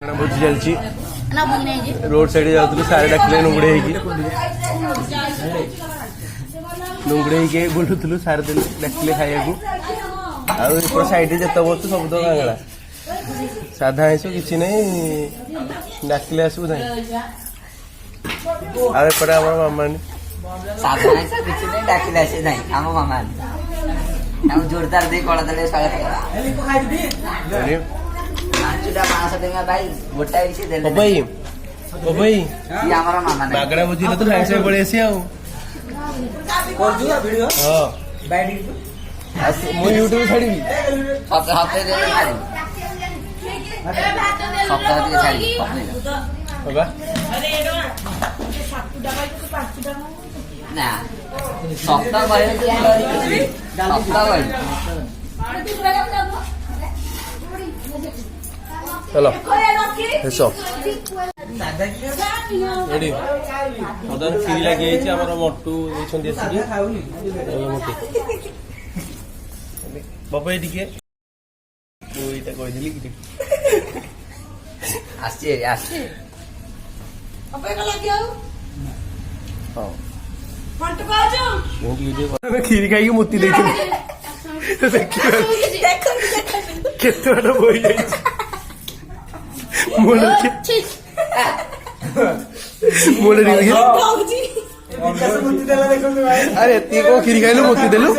भोजी चलची road side जाऊँ सारे डाकिले नुंगड़े नुंगड़े बुलूलु सारे दिन डाकिले खाया आउ साइड जिते बस सब तो गाँगला साधा आईस कि डाकिले आसबू ना आउपटे आम मामा जोरदार दे कला दे स्वागत बागड़ा बुझे तो साइड से पड़े मुझे यूट्यूब छाड़ी चलो रेडी खीरी लगे मटू बाबा ये कहीदी खीरी खाई मोती केते बाट बोई अरे एति को खीरी खाइलु मोती देलु